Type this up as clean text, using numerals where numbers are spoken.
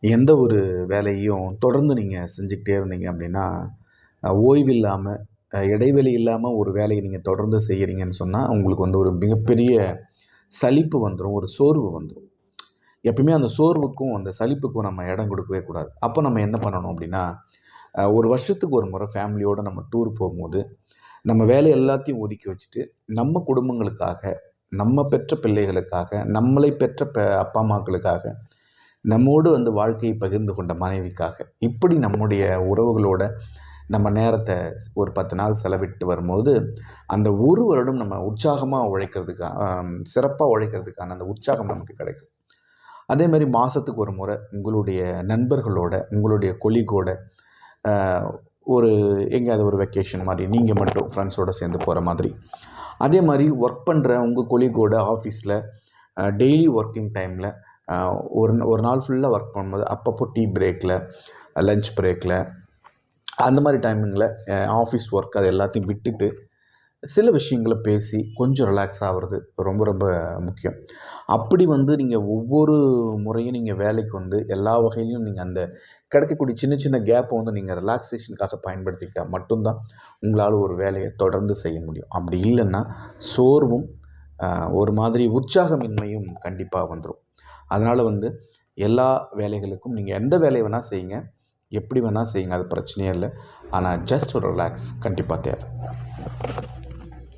எந்த ஒரு வேலையும் தொடர்ந்து நீங்கள் செஞ்சுக்கிட்டே இருந்தீங்க அப்படின்னா, ஓய்வில்லாம, இடைவெளி இல்லாம ஒரு வேலையை நீங்க தொடர்ந்து செய்யறீங்கன்னு சொன்னா, உங்களுக்கு வந்து ஒரு மிகப்பெரிய சலிப்பு வந்துரும். ஒரு சோர்வு வந்துரும். எப்பயுமே அந்த சோர்வுக்கும், அந்த சலிப்புக்கும் நம்ம இடம் கொடுக்கவே கூடாது. அப்ப நம்ம என்ன பண்ணணும் அப்படின்னா, ஒரு வருஷத்துக்கு ஒரு முறை ஃபேமிலியோட நம்ம டூர் போகும்போது, நம்ம வேலை எல்லாத்தையும் ஒதுக்கி வச்சுட்டு, நம்ம குடும்பங்களுக்காக, நம்ம பெற்ற பிள்ளைகளுக்காக, நம்மளை பெற்ற அப்பா, அம்மாக்களுக்காக, நம்மோடு வந்து வாழ்க்கையை பகிர்ந்து கொண்ட மனைவிக்காக, இப்படி நம்முடைய உறவுகளோட நம்ம நேரத்த ஒரு 10 நாள் செலவிட்டு வரும்போது, அந்த 1 வருடம் நம்ம உற்சாகமா உழைக்கிறதுக்கா சிறப்பா உழைக்கிறதுக்கான அந்த உற்சாகம் நமக்கு கிடைக்கும். அதே மாரி மாசத்துக்கு ஒரு முறை உங்களுடைய நண்பர்களோட, உங்களுடைய கொலீக்கோட அ ஒரு எங்கேயாவது ஒரு வெக்கேஷன் மாரி நீங்க மட்டும் ஃப்ரெண்ட்ஸோட சேர்ந்து போற மாதிரி. அதே மாரி ஒர்க் பண்ற உங்க கொலீக்கோட ஆஃபீஸ்ல டெய்லி ஒர்க்கிங் டைம்ல அ ஒரு நாள் ஃபுல்லா ஒர்க் பண்ணும்போது, அப்பப்போ டீ பிரேக்ல, லஞ்ச் பிரேக்ல அந்த மாரி டைமிங்கில ஆஃபீஸ் ஒர்க் அது எல்லாத்தையும் விட்டுட்டு, சில விஷயங்கள பேசி கொஞ்சம் ரிலாக்ஸ் ஆவுறது ரொம்ப ரொம்ப முக்கியம். அப்படி வந்து நீங்க ஒவ்வொரு முறையும் நீங்க வேலைக்கு வந்து எல்லா வகையிலும் நீங்க அந்த கிடைக்கக்கூடிய சின்ன சின்ன கேப்ப வந்து நீங்க ரிலாக்சேஷனுக்காக பயன்படுத்திக்கிட்டா மட்டும் தான் உங்களால ஒரு வேலைய தொடர்ந்து செய்ய முடியும். அப்படி இல்லன்னா சோர்வும், அ ஒரு மாதிரி உற்சாகமின்மையும் கண்டிப்பா வந்துரும். அதனால வந்து எல்லா வேலைகளுக்கும் நீங்க எந்த வேலைய வேணா செய்யுங்க. எப்படி வேணா செய்யுங்க. அது பிரச்சனையே இல்ல. ஆனா ஜஸ்ட் ஒரு ரிலாக்ஸ் கண்டிப்பா தேவை.